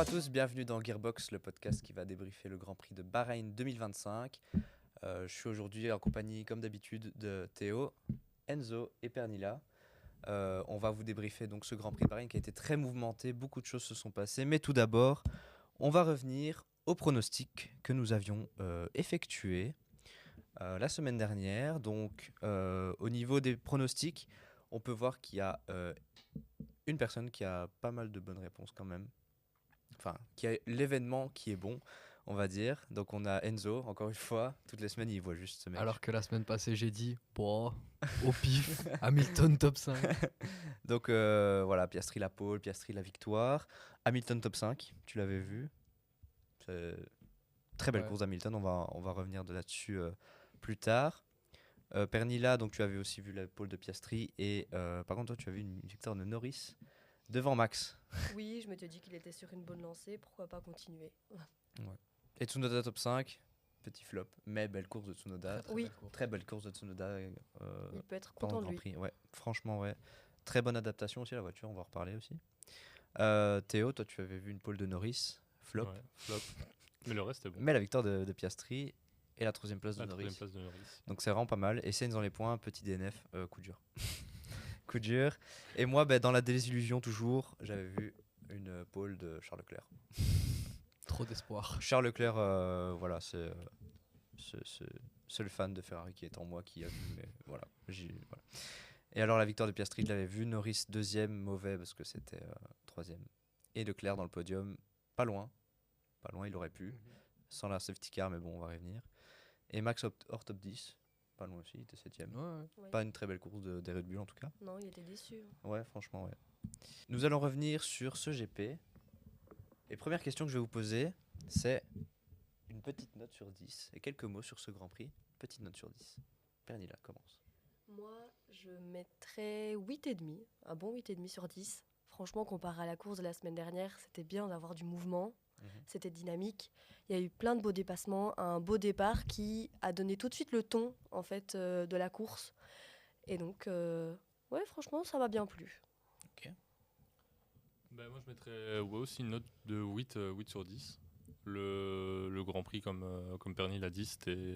à tous, bienvenue dans Gearbox, le podcast qui va débriefer le Grand Prix de Bahreïn 2025. Je suis aujourd'hui en compagnie, comme d'habitude, de Théo, Enzo et Pernilla. On va vous débriefer donc ce Grand Prix de Bahreïn qui a été très mouvementé, beaucoup de choses se sont passées. Mais tout d'abord, on va revenir aux pronostics que nous avions effectués la semaine dernière. Donc, au niveau des pronostics, on peut voir qu'il y a une personne qui a pas mal de bonnes réponses quand même. Enfin, qui a l'événement qui est bon, on va dire. Donc on a Enzo, encore une fois, toutes les semaines il voit juste ce mec. Alors que la semaine passée, j'ai dit, bon, au pif, Hamilton top 5. Donc voilà, Piastri la pole, Piastri la victoire. Hamilton top 5, tu l'avais vu. C'est très belle Ouais. course d'Hamilton, on va revenir là-dessus plus tard. Pernilla, donc tu avais aussi vu la pole de Piastri. Et par contre, toi, tu as vu une victoire de Norris devant Max. Oui, je m'étais dit qu'il était sur une bonne lancée, pourquoi pas continuer. Et Tsunoda top 5, petit flop, mais belle course de Tsunoda. Oui. belle course. Très belle course de Tsunoda Il peut être pendant content le de Grand lui. Prix. Ouais, franchement, ouais. Très bonne adaptation aussi à la voiture, on va en reparler aussi. Théo, toi tu avais vu une pole de Norris, flop, Ouais, flop. Mais le reste est bon. mais la victoire de Piastri et la troisième place de La Norris. troisième place de Norris. Donc c'est vraiment pas mal. Et Sainz dans les points, petit DNF, coup dur. Coup dur. Et moi, dans la désillusion toujours, j'avais vu une pole de Charles Leclerc. Trop d'espoir. Charles Leclerc, voilà, c'est le fan de Ferrari qui est en moi qui a vu, mais voilà, voilà. Et alors la victoire de Piastri, je l'avais vu, Norris deuxième, mauvais parce que c'était troisième. Et Leclerc dans le podium, pas loin, il aurait pu, sans la safety car, mais bon, on va revenir. Et Max hors top 10, pas loin aussi, il était septième. Ouais. Ouais. Pas une très belle course des Red Bull en tout cas. Non, il était déçu. Ouais, franchement, ouais. Nous allons revenir sur ce GP. Et première question que je vais vous poser, c'est une petite note sur 10 et quelques mots sur ce Grand Prix. Petite note sur 10. Pernilla, commence. Moi, je mettrais 8,5, un bon 8,5 sur 10. Franchement, comparé à la course de la semaine dernière, c'était bien d'avoir du mouvement, c'était dynamique. Il y a eu plein de beaux dépassements, un beau départ qui a donné tout de suite le ton en fait, de la course. Et donc, ouais, franchement, ça m'a bien plu. Moi, je mettrais aussi une note de 8 sur 10. Le Grand Prix, comme Perny l'a dit,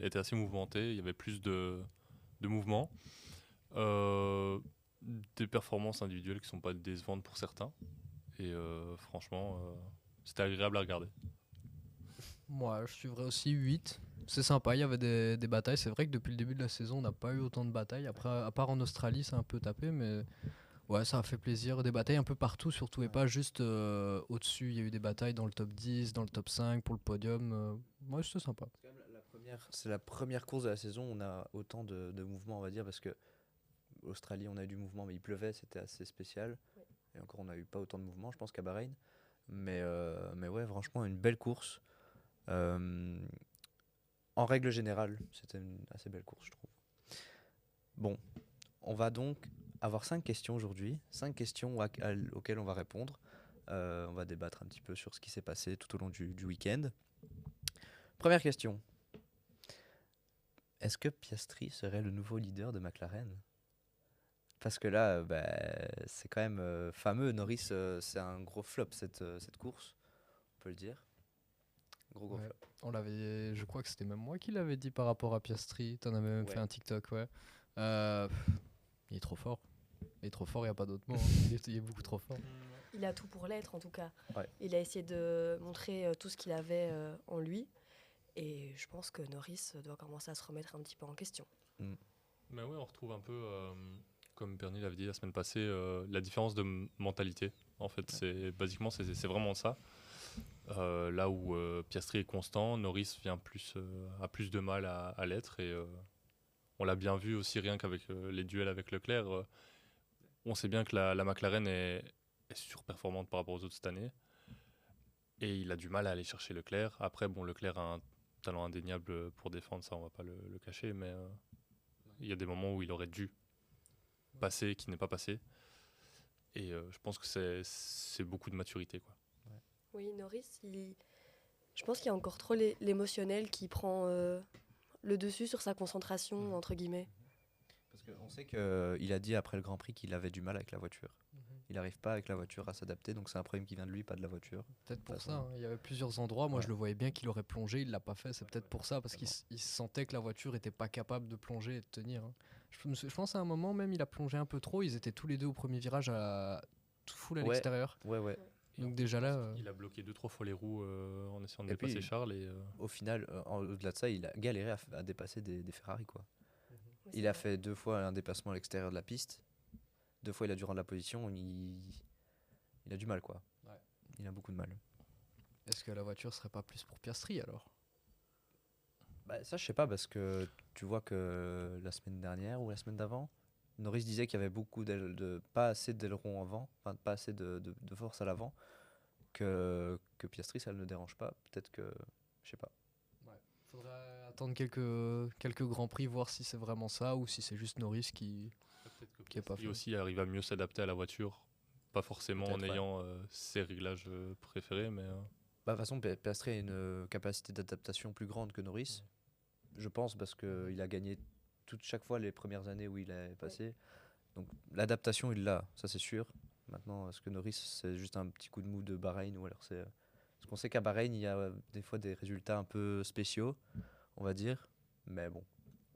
était assez mouvementé. Il y avait plus de mouvements. Des performances individuelles qui ne sont pas décevantes pour certains. Et franchement, c'était agréable à regarder. Moi, je suivrais aussi 8. C'est sympa, il y avait des batailles. C'est vrai que depuis le début de la saison, on n'a pas eu autant de batailles. Après, à part en Australie, c'est un peu tapé, mais ouais, ça a fait plaisir. Des batailles un peu partout, surtout, et pas juste au-dessus. Il y a eu des batailles dans le top 10, dans le top 5, pour le podium. Ouais, c'était sympa. C'est la première course de la saison où on a autant de mouvements, on va dire, parce que Australie, on a eu du mouvement, mais il pleuvait, c'était assez spécial. Ouais. Et encore, on n'a eu pas autant de mouvements, je pense, qu'à Bahreïn. Mais ouais, franchement, une belle course. En règle générale, c'était une assez belle course, je trouve. Bon, on va donc avoir 5 questions aujourd'hui, 5 questions auxquelles on va répondre. On va débattre un petit peu sur ce qui s'est passé tout au long du week-end. Première question. Est-ce que Piastri serait le nouveau leader de McLaren ? Parce que là, c'est quand même fameux. Norris, c'est un gros flop cette course, on peut le dire. Gros Ouais. flop. On l'avait, je crois que c'était même moi qui l'avais dit par rapport à Piastri. T'en avais même Ouais. fait un TikTok, ouais. Il est trop fort. Il est trop fort, il n'y a pas d'autre mot. Hein. Il est beaucoup trop fort. Il a tout pour l'être en tout cas. Ouais. Il a essayé de montrer tout ce qu'il avait en lui. Et je pense que Norris doit commencer à se remettre un petit peu en question. Mais ouais, on retrouve un peu, comme Perny l'avait dit la semaine passée, la différence de mentalité. En fait, c'est vraiment ça. Là où Piastri est constant, Norris a plus de mal à l'être. Et on l'a bien vu aussi rien qu'avec les duels avec Leclerc. On sait bien que la McLaren est surperformante par rapport aux autres cette année. Et il a du mal à aller chercher Leclerc. Après, bon, Leclerc a un talent indéniable pour défendre, ça on va pas le cacher. Mais il y a des moments où il aurait dû passer, qui n'est pas passé. Et je pense que c'est beaucoup de maturité, quoi. Oui, Norris, je pense qu'il y a encore trop l'émotionnel qui prend le dessus sur sa concentration, entre guillemets. Parce qu'on sait qu'il a dit après le Grand Prix qu'il avait du mal avec la voiture. il n'arrive pas avec la voiture à s'adapter, donc c'est un problème qui vient de lui, pas de la voiture. Peut-être pour façon. ça, hein. Il y avait plusieurs endroits. Moi, Ouais. je le voyais bien qu'il aurait plongé. Il l'a pas fait. C'est peut-être pour ça, parce qu'il sentait que la voiture était pas capable de plonger et de tenir, hein. Je pense à un moment même, il a plongé un peu trop. Ils étaient tous les deux au premier virage à tout full à Ouais. l'extérieur. Ouais. Donc déjà là, Il a bloqué 2-3 fois les roues en essayant de Et puis, dépasser Charles. Et, Au final, au-delà de ça, il a galéré à dépasser des Ferrari, quoi. Oui, Il c'est a vrai. fait 2 fois un dépassement à l'extérieur de la piste. 2 fois, il a dû rendre la position. Il a du mal, quoi. Ouais. Il a beaucoup de mal. est-ce que la voiture serait pas plus pour Piastri alors? Bah, ça, je sais pas, parce que tu vois que la semaine dernière ou la semaine d'avant, Norris disait qu'il y avait pas assez d'ailerons avant, enfin pas assez de force à l'avant, que Piastri, ça ne le dérange pas. Peut-être que, je sais pas. Faudrait attendre quelques grands prix, voir si c'est vraiment ça ou si c'est juste Norris qui. peut-être que Qui est pas Piastri fait. aussi arrive à mieux s'adapter à la voiture. Pas forcément en Peut-être, ouais. ayant ses réglages préférés, mais Bah, de toute façon, Piastri a une capacité d'adaptation plus grande que Norris, je pense, parce qu'il a gagné chaque fois les premières années où il est passé. Donc l'adaptation, il l'a, ça c'est sûr. Maintenant, est-ce que Norris, c'est juste un petit coup de mou de Bahreïn, ou alors c'est... Parce qu'on sait qu'à Bahreïn, il y a des fois des résultats un peu spéciaux, on va dire. Mais bon,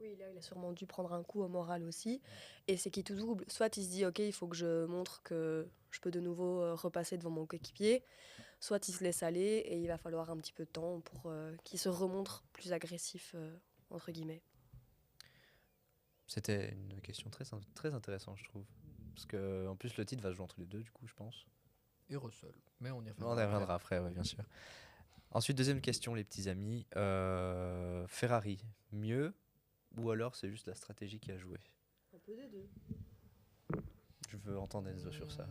Oui, là, il a sûrement dû prendre un coup au moral aussi. Et c'est qui tout double. Soit il se dit, ok, il faut que je montre que je peux de nouveau repasser devant mon coéquipier. Soit il se laisse aller et il va falloir un petit peu de temps pour qu'il se remontre plus agressif, entre guillemets. c'était une question très intéressante, je trouve. Parce que en plus, le titre va se jouer entre les deux, du coup, je pense. Et Russell. Mais on y reviendra. On y reviendra après, ouais, bien sûr. Ensuite, deuxième question, les petits amis. Ferrari, mieux, ou alors c'est juste la stratégie qui a joué? Un peu des deux. Je veux entendre Enzo sur ça.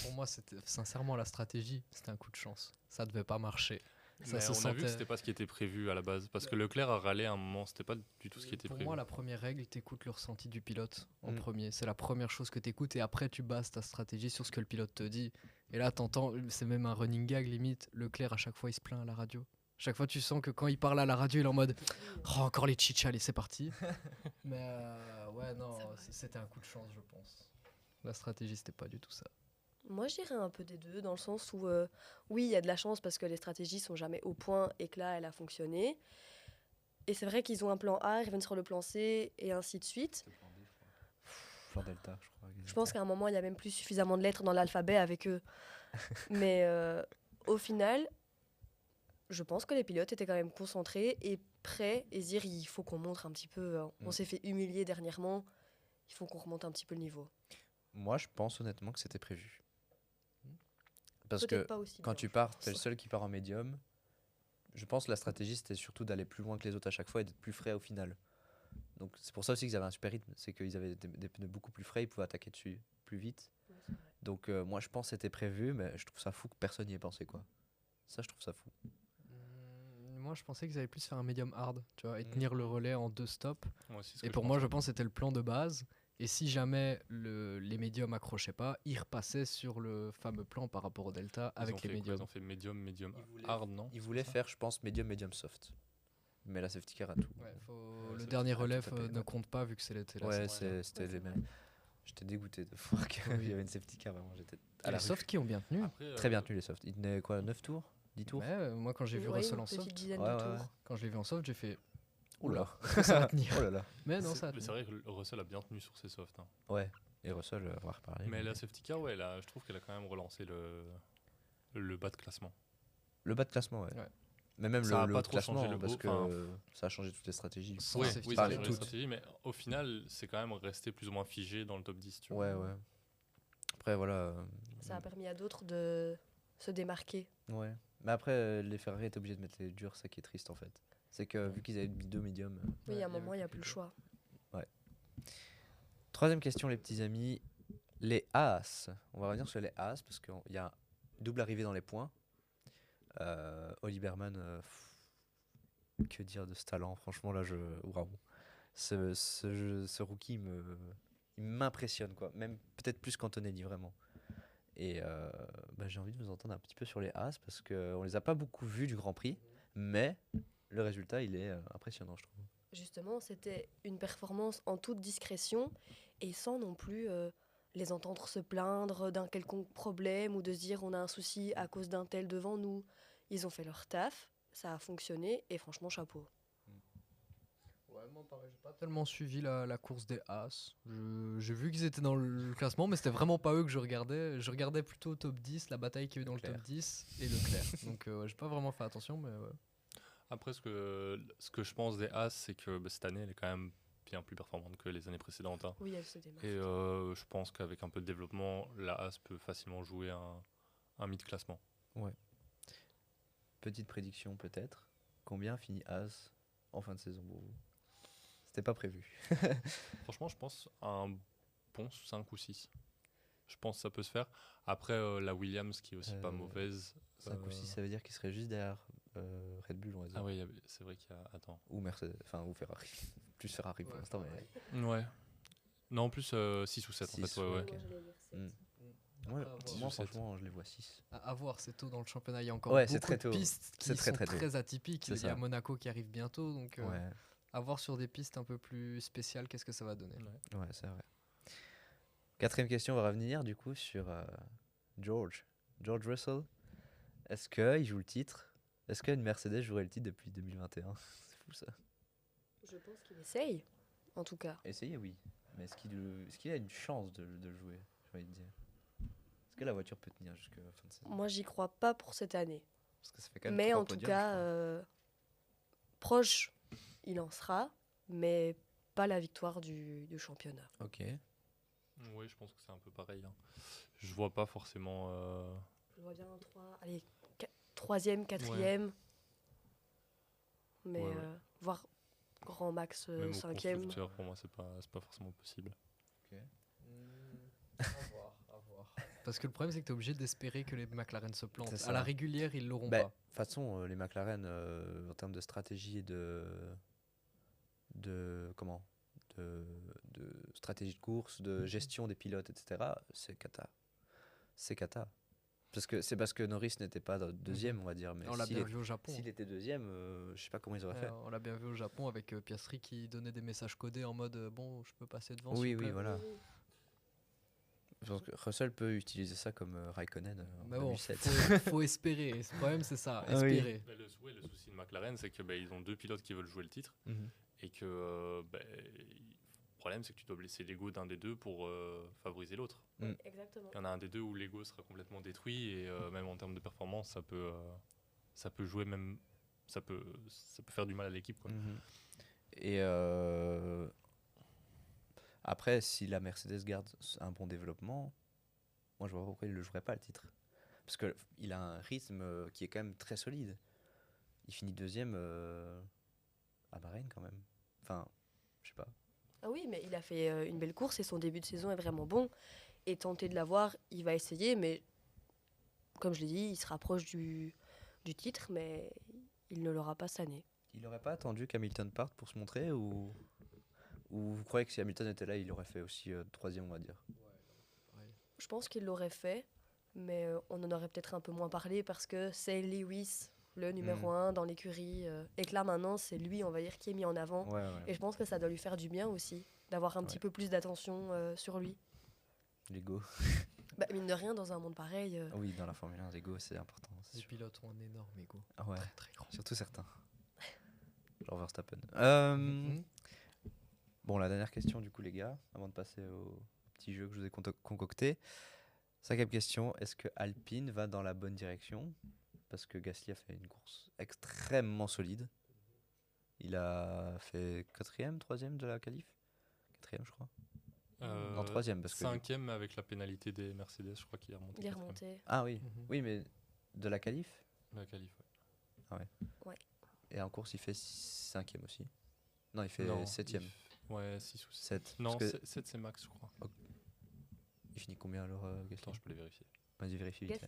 Pour moi, c'était sincèrement la stratégie. C'était un coup de chance. Ça devait pas marcher. Ça mais se on a vu que sentait. c'était pas ce qui était prévu à la base. Parce que Leclerc a râlé à un moment, c'était pas du tout ce qui était Pour prévu. moi, la première règle, t'écoutes le ressenti du pilote en Mm. premier. C'est la première chose que t'écoutes et après tu bases ta stratégie sur ce que le pilote te dit. Et là, t'entends, c'est même un running gag limite. Leclerc, à chaque fois, il se plaint à la radio. Chaque fois, tu sens que quand il parle à la radio, il est en mode oh, encore les chichas, allez, c'est parti. Mais ouais, non, c'était un coup de chance, je pense. La stratégie, c'était pas du tout ça. Moi, je dirais un peu des deux, dans le sens où, oui, il y a de la chance parce que les stratégies sont jamais au point et que là, elle a fonctionné. Et c'est vrai qu'ils ont un plan A, ils reviennent sur le plan C et ainsi de suite. Plan Delta, je crois. Je pense qu'à un moment, il y a même plus suffisamment de lettres dans l'alphabet avec eux. Mais au final, je pense que les pilotes étaient quand même concentrés et prêts et se dire il faut qu'on montre un petit peu. On Mm. s'est fait humilier dernièrement, il faut qu'on remonte un petit peu le niveau. Moi, je pense honnêtement que c'était prévu. Parce Peut-être que pas aussi quand bien, tu je pars, pense. t'es le seul qui part en médium. Je pense que la stratégie, c'était surtout d'aller plus loin que les autres à chaque fois et d'être plus frais au final. Donc c'est pour ça aussi qu'ils avaient un super rythme. C'est qu'ils avaient des pneus beaucoup plus frais, ils pouvaient attaquer dessus plus vite. Ouais, c'est vrai. Donc moi, je pense que c'était prévu, mais je trouve ça fou que personne n'y ait pensé, quoi. Ça, je trouve ça fou. Moi, je pensais qu'ils allaient plus faire un medium hard, tu vois, et Mm. tenir le relais en 2 stops. Moi aussi, ce Et que pour je moi, pense. je pense que c'était le plan de base. Et si jamais les médiums accrochaient pas, ils repassaient sur le fameux plan par rapport au delta Ils ont avec fait les quoi médiums. Ils ont fait medium Ils voulaient- hard, non Ils voulaient faire, je pense, médium soft. Mais la safety car a tout. Ouais, Ouais, le ça, dernier tout à relève fait, ne ouais. compte pas vu que c'était la Ouais, safety. c'était Ouais, les c'est mêmes. vrai. J'étais dégoûté de voir qu'il Oui. y avait une safety car, vraiment. J'étais Et à la les rue. softs qui ont bien tenu. Après, Très bien tenu, les softs. Ils tenaient quoi, 9 tours 10 tours? Ouais, moi, quand j'ai vu Ouais, Russell une en petite soft, dizaine Ouais, de ouais, tours. ouais. quand je l'ai vu en soft, j'ai fait Oula. est-ce que ça va tenir. Oh là là. Mais non, ça a mais c'est tenu. vrai que Russell a bien tenu sur ses softs. Hein. Ouais. Et Russell, on va reparler. Mais la safety car, ouais, là, je trouve qu'elle a quand même relancé le bas de classement. Le bas de classement, ouais. Ouais. Mais même Ça a le pas haut de trop classement, changé le parce haut, que enfin, ça a changé toutes les stratégies. Sans Oui, safety oui, car. ça a Enfin, changé toutes. la stratégie, mais au final, c'est quand même resté plus ou moins figé dans le top 10. Tu vois. Ouais, ouais. Après, voilà. Ça a permis à d'autres de se démarquer. Ouais. Mais après, les Ferrari étaient obligés de mettre les durs, ça qui est triste en fait. C'est que vu qu'ils avaient mis deux médiums. Oui, Ouais, à un il y avait moment, il n'y a plus plus que le choix. Troisième question, les petits amis. Les As. On va revenir sur les As parce qu'il y a une double arrivée dans les points. Oli Berman, que dire de ce talent? Franchement, là, waouh. Ce rookie il m'impressionne, quoi. Même peut-être plus qu'Antonelli, vraiment. Et j'ai envie de vous entendre un petit peu sur les As parce qu'on les a pas beaucoup vus du Grand Prix, mais le résultat, il est impressionnant, je trouve. Justement, c'était une performance en toute discrétion et sans non plus les entendre se plaindre d'un quelconque problème ou de se dire on a un souci à cause d'un tel devant nous. Ils ont fait leur taf, ça a fonctionné et franchement chapeau. Ouais, moi pareil, j'ai pas tellement suivi la course des As. J'ai vu qu'ils étaient dans le classement, mais c'était vraiment pas eux que je regardais. Je regardais plutôt au top 10, la bataille qu'il y a eu dans le top 10 et Leclerc. Donc ouais, j'ai pas vraiment fait attention, mais ouais. Après, ce que je pense des As, c'est que cette année, elle est quand même bien plus performante que les années précédentes, hein. Oui, elle se démarque. Et je pense qu'avec un peu de développement, la As peut facilement jouer un mid-classement. Petite prédiction peut-être. Combien finit As en fin de saison pour vous? C'était pas prévu. Franchement, je pense un bon 5 ou 6. Je pense que ça peut se faire. Après, la Williams, qui est aussi pas mauvaise. 5 ou 6, ça veut dire qu'il serait juste derrière Red Bull, on va dire. Ah oui, c'est vrai qu'il y a... Attends. Ou Mercedes, enfin ou Ferrari. Plus Ferrari pour l'instant, mais... Ouais. Non, en plus 6 ou 7 en 6, fait. Ouais. Moi, j'allais dire sept. Ouais, Ah, moi ou sept. franchement, je les vois 6. À voir, c'est tôt dans le championnat. Il y a encore Ouais, c'est beaucoup très de tôt. pistes qui C'est très, sont très tôt. très atypiques. C'est Il y a ça. Monaco qui arrive bientôt, donc Ouais, à voir sur des pistes un peu plus spéciales, qu'est-ce que ça va donner. ouais, c'est vrai. Quatrième question va revenir du coup sur George Russell. Est-ce qu'il joue le titre? Est-ce qu'une Mercedes jouerait le titre depuis 2021? C'est fou ça. Je pense qu'il essaye, en tout cas. Essayer, oui. Mais est-ce qu'il a une chance de le jouer, j'ai envie de dire? Est-ce que la voiture peut tenir jusqu'à la fin de saison? Moi, j'y crois pas pour cette année. Parce que ça fait quand même Mais 3 en tout podiums, cas, je crois. proche, il en sera, mais pas la victoire du championnat. Ok. Oui, je pense que c'est un peu pareil, hein. Je vois pas forcément. Je vois bien un 3, allez, 3e, 4e, mais Ouais. voire grand max Même au 5e. constructeur, pour moi, c'est pas forcément possible. À voir, à voir. Parce que le problème, c'est que tu es obligé d'espérer que les McLaren se plantent. C'est ça. À la régulière, ils l'auront Bah, pas. de toute façon, les McLaren, en termes de stratégie et comment de stratégie de course, de gestion des pilotes, etc., c'est cata. C'est cata. Parce que Norris n'était pas deuxième, on va dire. Mais On l'a s'il bien est- vu au Japon. s'il était deuxième, je sais pas comment ils auraient fait. On l'a bien vu au Japon avec Piastri qui donnait des messages codés en mode bon, je peux passer devant. Oui, s'il vous oui, plaît. voilà. Je pense que Russell peut utiliser ça comme Raikkonen en Mais bon, 2007. faut espérer. Le problème, c'est ça, Ah oui. espérer. Mais le souci de McLaren, c'est que ils ont deux pilotes qui veulent jouer le titre Mhm. et que le problème, c'est que tu dois blesser l'ego d'un des deux pour favoriser l'autre. Mm. Exactement. Il y en a un des deux où l'ego sera complètement détruit et même en termes de performance, ça peut jouer même. Ça peut faire du mal à l'équipe, quoi. Mhm. Et après, si la Mercedes garde un bon développement, moi je vois pas pourquoi il ne le jouerait pas le titre. Parce qu'il a un rythme qui est quand même très solide. Il finit deuxième à Bahreïn quand même. Enfin, je sais pas. Ah oui, mais il a fait une belle course et son début de saison est vraiment bon. Et tenter de l'avoir, il va essayer, mais comme je l'ai dit, il se rapproche du titre, mais il ne l'aura pas cette année. Il n'aurait pas attendu qu'Hamilton parte pour se montrer ou vous croyez que si Hamilton était là, il aurait fait aussi troisième, on va dire? Je pense qu'il l'aurait fait, mais on en aurait peut-être un peu moins parlé parce que c'est Lewis, le numéro 1 dans l'écurie. Et que là, maintenant, c'est lui, on va dire, qui est mis en avant. Ouais, Et ouais. je pense que ça doit lui faire du bien aussi, d'avoir un petit peu plus d'attention sur lui. L'ego. Bah, mine de rien, dans un monde pareil, Oui, dans la Formule 1, l'ego, c'est important. c'est Les sûr. pilotes ont un énorme ego. Ah ouais, Très grand. surtout certains. Genre Verstappen. Mhm. Bon, la dernière question, du coup, les gars, avant de passer au petit jeu que je vous ai concocté. Cinquième question, est-ce que Alpine va dans la bonne direction? Parce que Gasly a fait une course extrêmement solide. Il a fait quatrième, troisième de la qualif? Quatrième, je crois. Non, troisième, parce que... Cinquième avec la pénalité des Mercedes, je crois qu'il est remonté. il est quatrième. remonté. Ah oui, Mhm. oui, mais de la qualif? La qualif, ouais. Et en course, il fait cinquième aussi. Non, il fait Non, septième. Ouais, 6 ou 7. 7. Non, Parce que 7 c'est max, je crois. il finit combien alors, Gasly? Attends, je peux les vérifier. Vas-y, vérifie vite fait.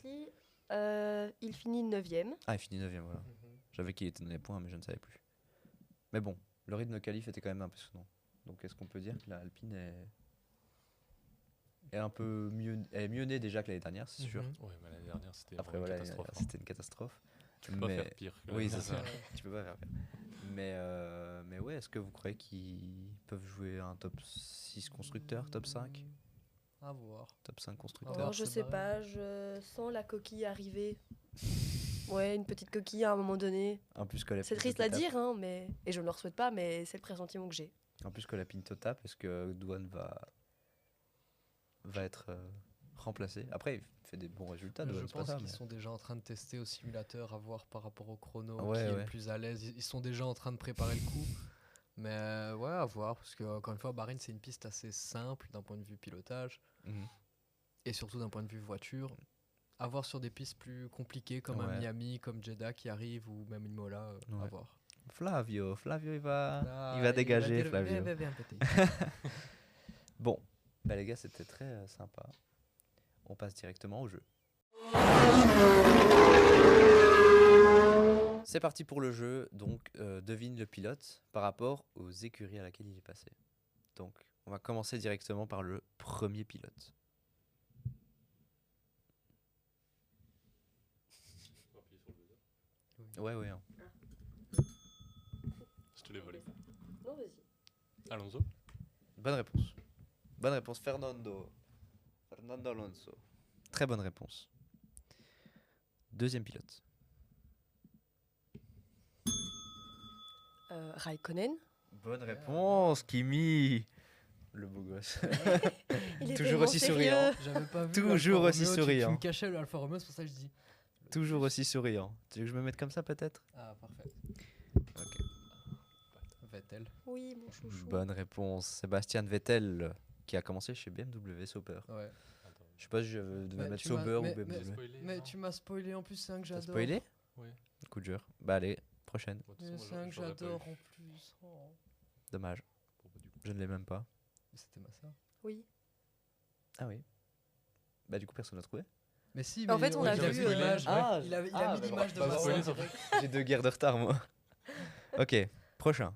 Gasly, il finit 9e. Ah, il finit 9ème, voilà. J'avais qu'il était dans les points, mais je ne savais plus. Mais bon, le rythme de qualif était quand même impressionnant. Donc, est-ce qu'on peut dire que la Alpine est un peu mieux née déjà que l'année dernière, c'est sûr. Mhm. Ouais, mais l'année dernière, c'était Après, vraiment voilà, une catastrophe. c'était une catastrophe. Tu peux pas mais- faire pire. que Oui, l'année c'est ça. dernière. Tu peux pas faire pire. Mais ouais, est-ce que vous croyez qu'ils peuvent jouer un top 6 constructeur, top 5? À voir. Top 5 Oh, constructeurs. Oh, je c'est sais barré. pas, je sens la coquille arriver. Ouais, une petite coquille à un moment donné. En plus que la C'est Pinto triste à tape. dire, hein, mais... et je ne leur souhaite pas, mais c'est le pressentiment que j'ai. En plus que la Pinto tape, parce que Douane va être remplacé. Après, il fait des bons résultats, Mais Douane, je c'est pas pense ça. qu'ils Mais... sont déjà en train de tester au simulateur, à voir par rapport au chrono Ouais, qui est ouais. le plus à l'aise. Ils sont déjà en train de préparer le coup. Mais ouais, à voir. Parce que, encore une fois, Bahreïn, c'est une piste assez simple d'un point de vue pilotage Mhm. et surtout d'un point de vue voiture. À voir sur des pistes plus compliquées comme un Ouais. Miami, comme Jeddah qui arrive ou même Imola, à Ouais. voir. Flavio, il va Ah, dégager, dire- Flavio. bien péter. Bon, bah les gars, c'était très sympa. On passe directement au jeu. C'est parti pour le jeu. Donc, devine le pilote par rapport aux écuries à laquelle il est passé. Donc, on va commencer directement par le premier pilote. Ouais, ouais. Hein. Je te l'ai volé. Non, vas-y. Alonso. Bonne réponse. Bonne réponse, Fernando Alonso. Très bonne réponse. Deuxième pilote. Raikkonen. Bonne réponse, Kimi. Le beau gosse. Il est Toujours tellement aussi sérieux. souriant. J'avais pas vu. Toujours l'Alfa aussi Romeo, Tu souriant. me cachais le Alfa Romeo, c'est pour ça que je dis. Toujours aussi souriant. Tu veux que je me mette comme ça peut-être? Ah, parfait. Ok. Vettel. Oui, mon chouchou. Bonne réponse. Sébastien Vettel qui a commencé chez BMW Sauber. Ouais. Attends. Je sais pas si je devais Mais mettre tu m'as- Sauber ou mais- BMW. Spoilé, Mais non tu m'as spoilé en plus, c'est un que T'as j'adore. spoilé? Oui. Coup de dur. Bah allez, prochaine. Moi, de toute Mais façon, c'est un que j'aurais pas eu. j'adore en plus. Oh. Dommage. Bon, bah, du coup. Je ne l'ai même pas. Mais c'était ma sœur. Oui. Ah oui. Bah du coup personne n'a trouvé. Mais si, En mais fait, on ouais, a il a vu, mis l'image. Ah, Il a mis bah, l'image de bah, ma bah, sœur. oui, direct. J'ai 2 guerres de retard moi. Ok, prochain.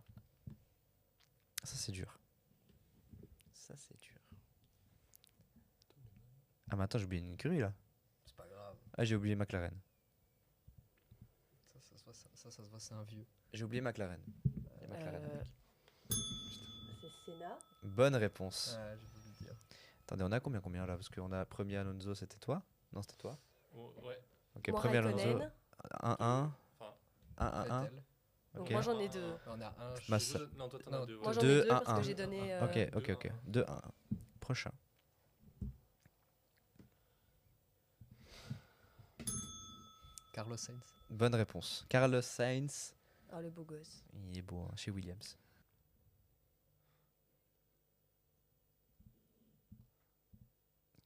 Ça c'est dur. Ça c'est dur. Ah mais attends, j'ai oublié une écurie là. C'est pas grave. Ah j'ai oublié McLaren. Ça se voit, c'est un vieux. J'ai oublié McLaren. Il y a McLaren Euh, avec. C'est Senna. Bonne réponse. Ouais, j'ai voulu le dire. Attendez, on a combien là? Parce qu'on a premier Alonso, c'était toi? Non, c'était toi. Oh, ouais. Ok, Moi, premier Alonso. Raikkonen. 1-1. Enfin, 1-1-1. Vettel. Donc Ok. moi, j'en ai deux. On a un. Ma je- sœur. Non, toi, t'en Non, as deux. Moi, ouais. j'en Deux, ai deux un, parce un. que j'ai donné... Ok, ok, deux, ok. un. 2-1. Prochain. Carlos Sainz. Bonne réponse. Carlos Sainz. Ah, le beau gosse. Il est beau hein, chez Williams.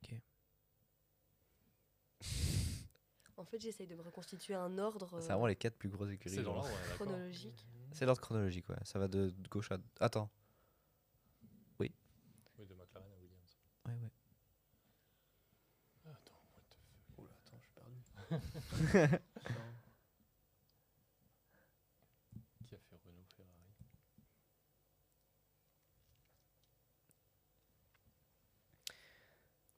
Ok. En fait, j'essaye de me reconstituer un ordre C'est vraiment les 4 plus grosses écuries. C'est dans genre. l'ordre, ouais, d'accord. chronologique. C'est l'ordre chronologique, ouais. Ça va de gauche à. Attends. Oui, de McLaren à Williams. Ouais, ouais. Attends, what the fuck. Oula, attends, je suis perdu. Qui a fait Renault, Ferrari?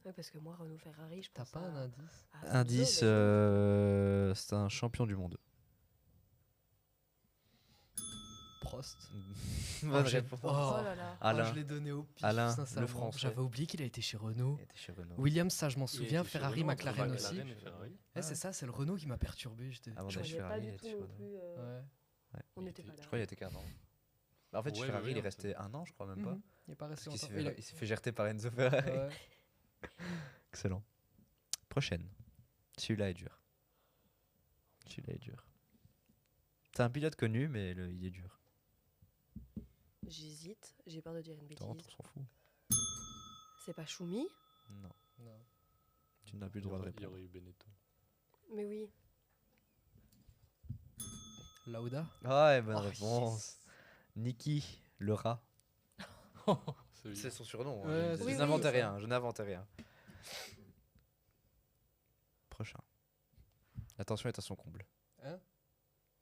Ouais, parce que moi, Renault Ferrari, je T'as pense pas un à... indice à Alonso, Indice, mais c'est un champion du monde. Prost. Bonne j'ai- réponse. je- Oh là là. Alain. je l'ai donné au pif, Alain, le sincèrement. Français. J'avais oublié qu'il a été chez Renault. Il était chez Renault. Williams, ça je m'en Il souviens. était chez Ferrari, Renault, McLaren entre aussi. et Ferrari. Eh, c'est ça, c'est le Renault qui m'a perturbé. J'étais. Avant Je d'être voyais pas Ferrari, il du était tout chez non Renault. plus... Ouais. On Il n'était était- pas là. Je crois qu'il était qu'un an. Bah, en fait, chez Ouais, Ferrari, ouais, il est ouais, resté un an, je crois, même pas. Mhm. Il est pas resté Parce qu'il longtemps. il s'est fait gerter par Enzo Ferrari. Ouais. Excellent. Prochaine. Celui-là est dur. Celui-là est dur. C'est un pilote connu, mais il est dur. J'hésite, j'ai peur de dire une bêtise. Attends, on s'en fout. C'est pas Choumi? Non, Non. tu n'as plus le droit de Il y répondre. aurait eu Benetton. Mais oui. Lauda. Ah ouais, bonne Oh, réponse. Niki, le rat. Celui- C'est son surnom. Ouais, hein. c'est Je Oui, n'inventais oui. rien, je n'inventais rien. Prochain. L'attention est à son comble. Hein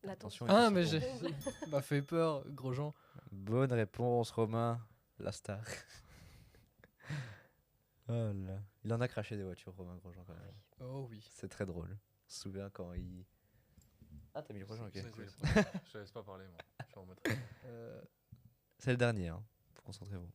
L'attention. Attention. est à Ah, son mais comble. j'ai. m'a fait peur, Grosjean. Bonne réponse, Romain. La star. Oh là. Il en a craché des voitures, Romain Grosjean, quand même. Oh oui. C'est très drôle. Je me souviens quand il. Ah, t'as mis le prochain, ok. Je te laisse pas parler, moi. Je suis en mode. C'est le dernier, hein. Concentrez-vous.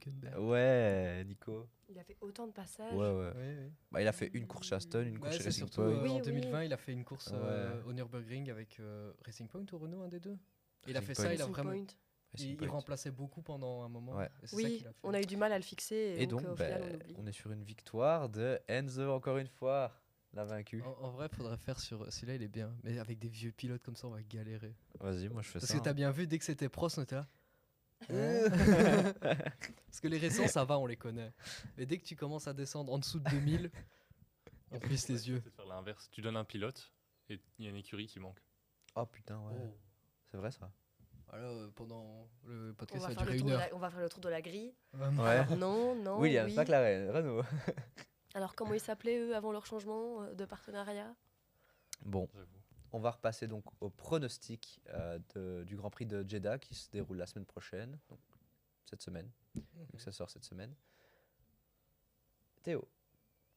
Hülkenberg. Ouais, Nico. Il a fait autant de passages. Ouais. Oui, oui. Bah, il a fait une course chez Aston, une course Ouais, chez c'est Racing surtout Point. Oui, en oui. 2020, il a fait une course Ouais. au Nürburgring avec Racing Point ou Renault, un des deux. Il a Racing fait Point. ça, il a Racing vraiment. Point. Racing Il Point. remplaçait beaucoup pendant un moment. Ouais. et c'est ça Oui, qu'il a fait. on a eu du mal à le fixer et, Et donc, donc, au final on oublie. on est sur une victoire de Enzo encore une fois, la vaincue. En vrai, faudrait faire sur. Celui-là, il est bien. Mais avec des vieux pilotes comme ça, on va galérer. Vas-y, moi je fais Parce ça. que t'as bien vu, dès que c'était Prost, on était là. Parce que les récents, ça va, on les connaît. Mais dès que tu commences à descendre en dessous de 2000, on plisse les yeux. C'est faire l'inverse. Tu donnes un pilote et il y a une écurie qui manque. Oh putain, ouais. C'est vrai ça. Alors, pendant le On podcast, va, ça a faire duré le tour une de heure. on va faire le tour de la grille. Vraiment. Ouais. Alors, non, Williams, oui. McLaren, Renault. Alors comment ils s'appelaient eux avant leur changement de partenariat? Bon, J'avoue. on va repasser donc au pronostic du Grand Prix de Jeddah qui se déroule la semaine prochaine, donc cette semaine, vu que ça sort cette semaine. Théo,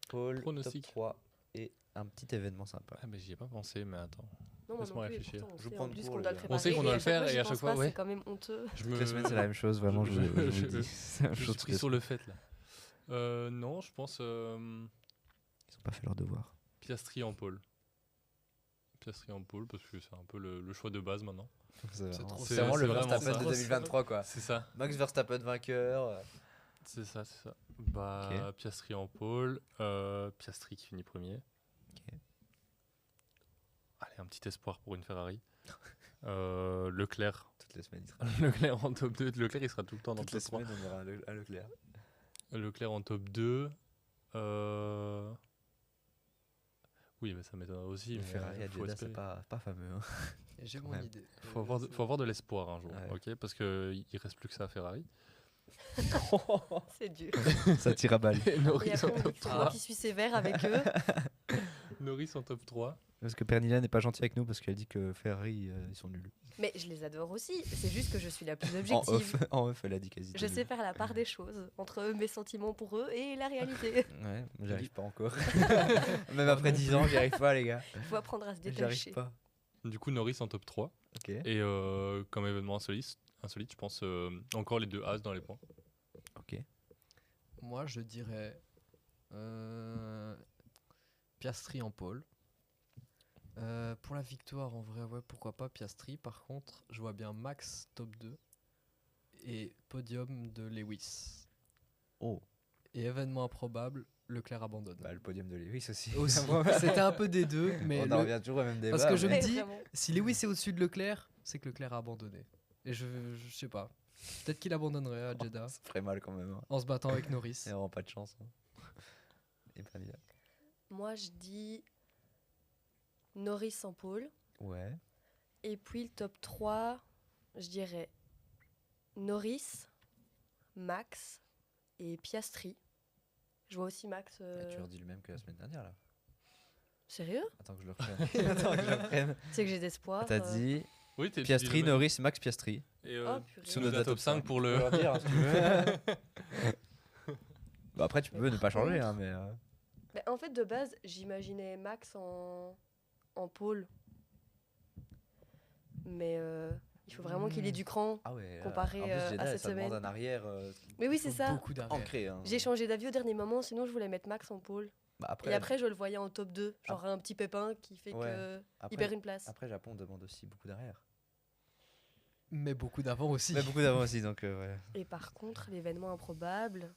Paul, Pronostic. top 3 et un petit événement sympa. Ah, mais j'y ai pas pensé, mais attends. Non, moi Laisse-moi non plus, et réfléchir. pourtant, on Je vais sait prendre en plus cours, qu'on les doit le gars. préparer. On sait qu'on doit le faire et j'y à chaque pense fois, pas, ouais. C'est quand même honteux. Je Toutes les semaines, c'est la même chose, vraiment, je vous le dis. C'est la même Je chose suis toutes pris les sur le fait là. Non, je pense Ils n'ont pas fait leur devoir. Piastri en pôle. Piastri en pôle parce que c'est un peu le choix de base maintenant. C'est trop c'est ça. vraiment le C'est vraiment Verstappen ça. de 2023, quoi. C'est ça. Max Verstappen vainqueur. C'est ça, c'est ça. Bah, Piastri en pôle. Piastri qui finit premier. Ok. Allez, un petit espoir pour une Ferrari. Leclerc. Toutes les semaines, il sera. Leclerc en top 2. Leclerc, il sera tout le temps dans le Toutes les top 3. semaines, on aura un Leclerc. Leclerc en top 2. Oui, mais ça m'étonnerait aussi. Le Mais Ferrari à faut Jeddah, c'est espérer. pas fameux. Hein. Et j'ai Quand mon même. idée. Faut avoir de l'espoir un jour, Ouais. ok? Parce qu'il reste plus que ça à Ferrari. C'est dur. Ça tire à balle. Et Et Norris après, en on dit top que c'est moi 3. qui suis sévère avec eux. Norris en top 3. Parce que Pernilla n'est pas gentil avec nous parce qu'elle dit que Ferrari, ils sont nuls. Mais je les adore aussi. C'est juste que je suis la plus En objective. off, en off, elle a dit quasi. Je sais faire la part des choses entre mes sentiments pour eux et la réalité. Ouais, j'y arrive pas encore. Même après 10 ans, j'y arrive pas, les gars. Il faut apprendre à se J'y arrive détacher. pas. Du coup, Norris en top 3. Ok. Et comme événement insolite, je pense encore les deux As dans les points. Ok. Moi, je dirais Piastri en pôle. Pour la victoire, en vrai, ouais, pourquoi pas Piastri. Par contre, je vois bien Max top 2 et podium de Lewis. Oh, Et événement improbable, Leclerc abandonne. bah, le podium de Lewis aussi. Aussi. C'était un peu des deux, mais On en revient toujours au même débat. Parce que je mais- me dis, vraiment. si Lewis est au-dessus de Leclerc, c'est que Leclerc a abandonné. Et je sais pas. Peut-être qu'il abandonnerait à Jeddah Ça ferait mal quand même. Hein. en se battant avec Norris. Il n'y aura pas de chance. Hein. Et Pernilla. Moi, je dis Norris en pôle. Ouais. Et puis le top 3, je dirais Norris, Max et Piastri. Je vois aussi Max. Tu redis le même que la semaine dernière là. Sérieux? Attends que je le reprenne. Attends que je le reprenne. Tu sais que j'ai d'espoir. T'as dit Oui, t'es Piastri, Norris, Max Piastri. Et Oh, purée. sous notre top 5 pour Tu peux le. leur dire hein, si tu veux. Bah, après, tu peux ne pas changer, hein, mais. Mais en fait, de base, j'imaginais Max en pôle. Mais il faut vraiment qu'il ait du cran. Ah ouais. Comparé, en plus, à Jeddah, cette ça demande semaine. un arrière Mais oui, c'est ça. Beaucoup d'arrêts. ancré. Hein. J'ai changé d'avis au dernier moment, sinon je voulais mettre Max en pôle. Bah, Et après, je le voyais en top 2. Genre un petit pépin qui fait Ouais. qu'il après, perd une place. après, Japon demande aussi beaucoup d'arrière. Mais beaucoup d'avant aussi. Mais beaucoup d'avant aussi, donc ouais. Et par contre, l'événement improbable.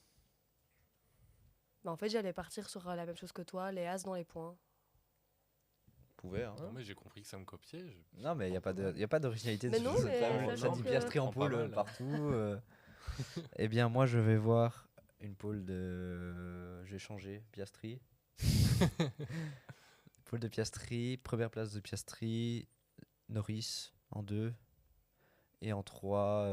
Bah, en fait, j'allais partir sur la même chose que toi, les As dans les points. Pouvait, hein. Non, mais j'ai compris que ça me copiait. Non, mais il n'y a pas d'originalité Mais dessus. non, mais Ça sachant dit que- Piastri en Je prends pas pôle mal. partout. Eh bien, moi, je vais voir une pôle de. J'ai changé, Piastri. Pôle de Piastri, première place de Piastri, Norris en 2. Et en 3.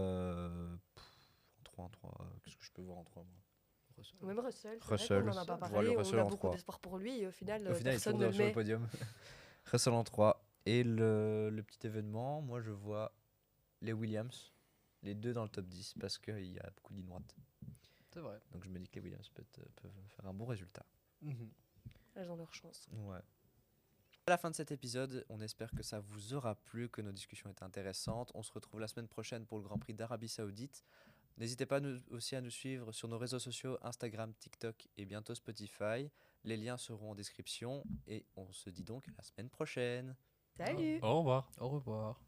En 3. Qu'est-ce que je peux voir en 3 moi Ou même Russell. c'est Russell, vrai qu'on en a pas je vois parlé. le On Russell a en beaucoup 3. d'espoir pour lui et au final, Au final, il personne tourne ne le sur le met. podium. Russell en 3. Et le petit événement, moi, je vois les Williams, les deux dans le top 10, parce qu'il y a beaucoup de lignes droites. C'est vrai. Donc je me dis que les Williams peuvent faire un bon résultat. Mhm. Elles ont leur chance. Ouais. À la fin de cet épisode, on espère que ça vous aura plu, que nos discussions étaient intéressantes. On se retrouve la semaine prochaine pour le Grand Prix d'Arabie Saoudite. N'hésitez pas aussi à nous suivre sur nos réseaux sociaux Instagram, TikTok et bientôt Spotify. Les liens seront en description et on se dit donc à la semaine prochaine. Salut. Au revoir. Au revoir.